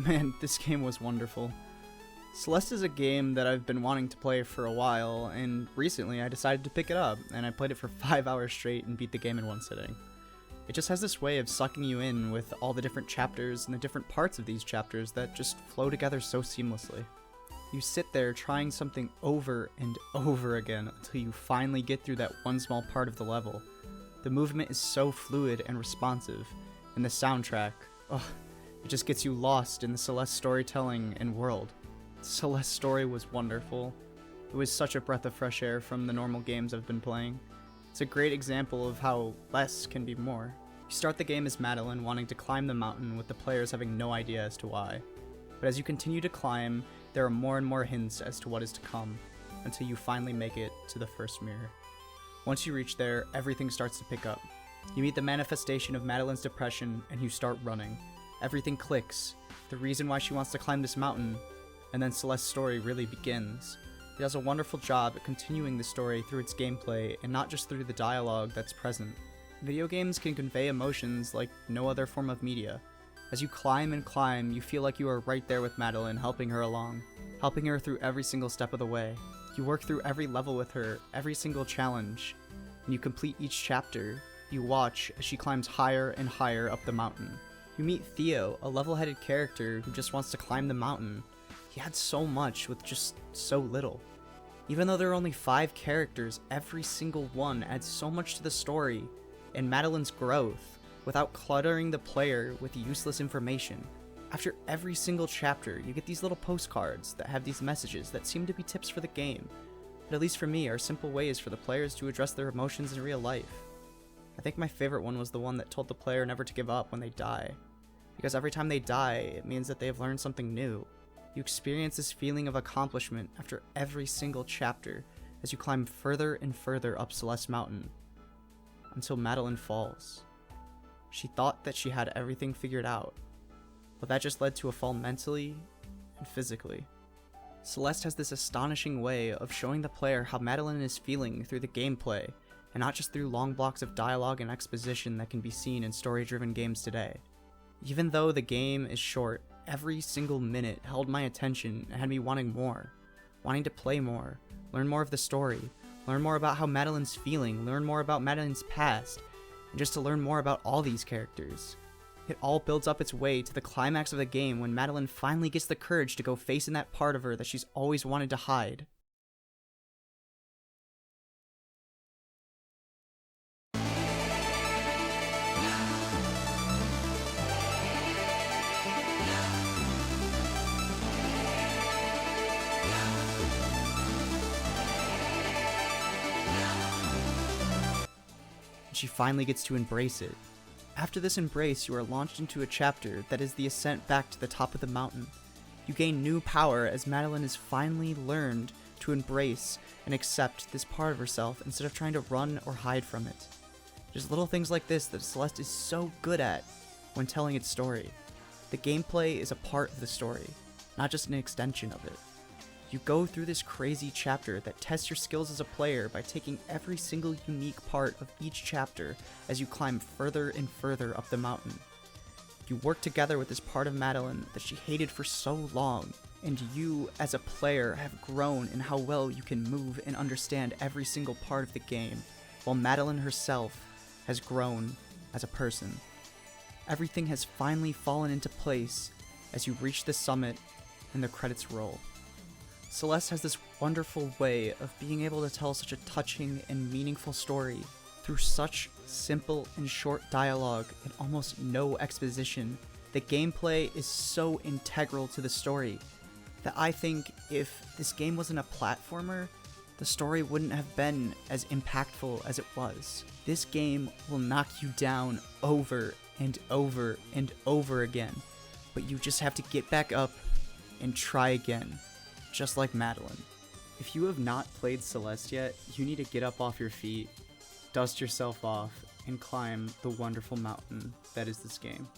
Man, this game was wonderful. Celeste is a game that I've been wanting to play for a while, and recently I decided to pick it up, and I played it for 5 hours straight and beat the game in one sitting. It just has this way of sucking you in with all the different chapters and the different parts of these chapters that just flow together so seamlessly. You sit there trying something over and over again until you finally get through that one small part of the level. The movement is so fluid and responsive, and the soundtrack, it just gets you lost in the Celeste storytelling and world. Celeste's story was wonderful. It was such a breath of fresh air from the normal games I've been playing. It's a great example of how less can be more. You start the game as Madeline wanting to climb the mountain with the players having no idea as to why. But as you continue to climb, there are more and more hints as to what is to come, until you finally make it to the first mirror. Once you reach there, everything starts to pick up. You meet the manifestation of Madeline's depression and you start running. Everything clicks, the reason why she wants to climb this mountain, and then Celeste's story really begins. It does a wonderful job at continuing the story through its gameplay and not just through the dialogue that's present. Video games can convey emotions like no other form of media. As you climb and climb, you feel like you are right there with Madeline, helping her along, helping her through every single step of the way. You work through every level with her, every single challenge, and you complete each chapter. You watch as she climbs higher and higher up the mountain. You meet Theo, a level-headed character who just wants to climb the mountain. He had so much with just so little. Even though there are only 5 characters, every single one adds so much to the story and Madeline's growth without cluttering the player with useless information. After every single chapter, you get these little postcards that have these messages that seem to be tips for the game, but at least for me are simple ways for the players to address their emotions in real life. I think my favorite one was the one that told the player never to give up when they die, because every time they die, it means that they have learned something new. You experience this feeling of accomplishment after every single chapter as you climb further and further up Celeste Mountain, until Madeline falls. She thought that she had everything figured out, but that just led to a fall mentally and physically. Celeste has this astonishing way of showing the player how Madeline is feeling through the gameplay, and not just through long blocks of dialogue and exposition that can be seen in story-driven games today. Even though the game is short, every single minute held my attention and had me wanting more, wanting to play more, learn more of the story, learn more about how Madeline's feeling, learn more about Madeline's past, and just to learn more about all these characters. It all builds up its way to the climax of the game when Madeline finally gets the courage to go face in that part of her that she's always wanted to hide. She finally gets to embrace it. After this embrace, you are launched into a chapter that is the ascent back to the top of the mountain. You gain new power as Madeline has finally learned to embrace and accept this part of herself instead of trying to run or hide from it. There's little things like this that Celeste is so good at when telling its story. The gameplay is a part of the story, not just an extension of it. You go through this crazy chapter that tests your skills as a player by taking every single unique part of each chapter as you climb further and further up the mountain. You work together with this part of Madeline that she hated for so long, and you, as a player, have grown in how well you can move and understand every single part of the game, while Madeline herself has grown as a person. Everything has finally fallen into place as you reach the summit and the credits roll. Celeste has this wonderful way of being able to tell such a touching and meaningful story through such simple and short dialogue and almost no exposition. The gameplay is so integral to the story that I think if this game wasn't a platformer, the story wouldn't have been as impactful as it was. This game will knock you down over and over and over again, but you just have to get back up and try again. Just like Madeline. If you have not played Celeste yet, you need to get up off your feet, dust yourself off, and climb the wonderful mountain that is this game.